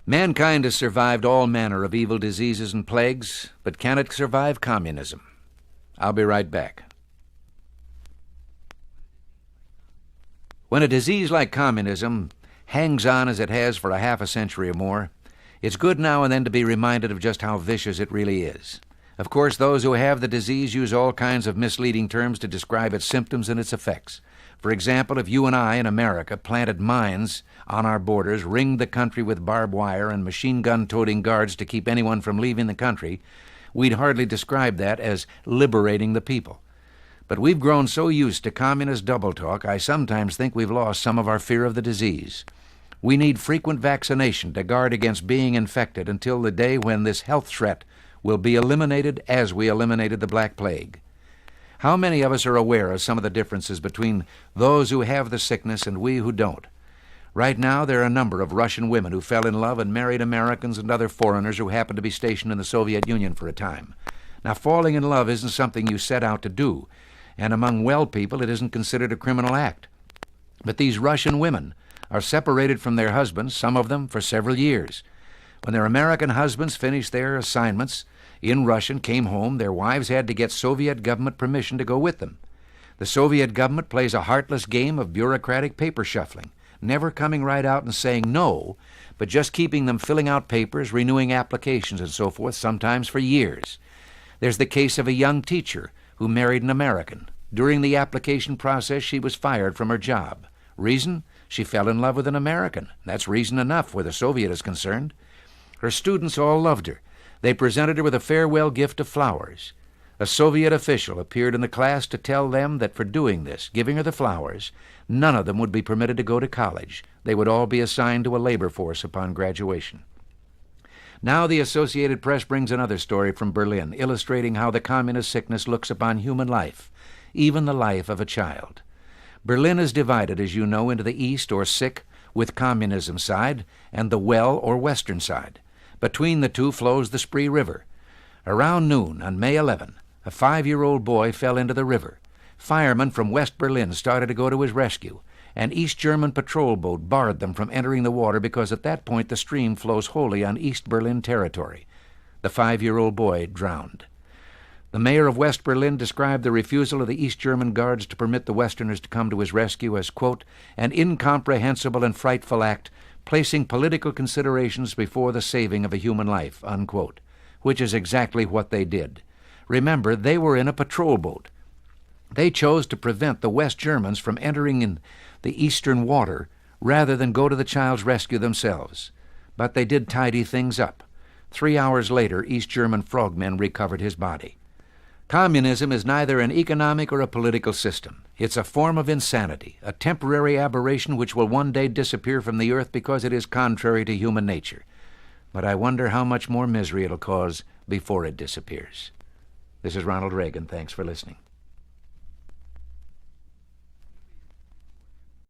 Mankind has survived all manner of evil diseases and plagues, but can it survive communism? I'll be right back. When a disease like communism hangs on as it has for a half a century or more, it's good now and then to be reminded of just how vicious it really is. Of course, those who have the disease use all kinds of misleading terms to describe its symptoms and its effects. For example, if you and I in America planted mines on our borders, ringed the country with barbed wire and machine gun-toting guards to keep anyone from leaving the country, we'd hardly describe that as liberating the people. But we've grown so used to communist double talk, I sometimes think we've lost some of our fear of the disease. We need frequent vaccination to guard against being infected until the day when this health threat will be eliminated as we eliminated the Black Plague. How many of us are aware of some of the differences between those who have the sickness and we who don't? Right now, there are a number of Russian women who fell in love and married Americans and other foreigners who happened to be stationed in the Soviet Union for a time. Now, falling in love isn't something you set out to do, and among well people, it isn't considered a criminal act. But these Russian women are separated from their husbands, some of them for several years. When their American husbands finished their assignments in Russia and came home, their wives had to get Soviet government permission to go with them. The Soviet government plays a heartless game of bureaucratic paper shuffling, never coming right out and saying no, but just keeping them filling out papers, renewing applications and so forth, sometimes for years. There's the case of a young teacher who married an American. During the application process, she was fired from her job. Reason? She fell in love with an American. That's reason enough where the Soviet is concerned. Her students all loved her. They presented her with a farewell gift of flowers. A Soviet official appeared in the class to tell them that for doing this, giving her the flowers, none of them would be permitted to go to college. They would all be assigned to a labor force upon graduation. Now the Associated Press brings another story from Berlin, illustrating how the communist sickness looks upon human life, even the life of a child. Berlin is divided, as you know, into the East, or sick, with communism side, and the well, or Western side. Between the two flows the Spree River. Around noon on May 11, a 5-year-old boy fell into the river. Firemen from West Berlin started to go to his rescue. An East German patrol boat barred them from entering the water because at that point the stream flows wholly on East Berlin territory. The 5-year-old boy drowned. The mayor of West Berlin described the refusal of the East German guards to permit the Westerners to come to his rescue as, quote, an incomprehensible and frightful act, placing political considerations before the saving of a human life, unquote, which is exactly what they did. Remember, they were in a patrol boat. They chose to prevent the West Germans from entering in the eastern water rather than go to the child's rescue themselves. But they did tidy things up. 3 hours later, East German frogmen recovered his body. Communism is neither an economic or a political system. It's a form of insanity, a temporary aberration which will one day disappear from the earth because it is contrary to human nature. But I wonder how much more misery it'll cause before it disappears. This is Ronald Reagan. Thanks for listening.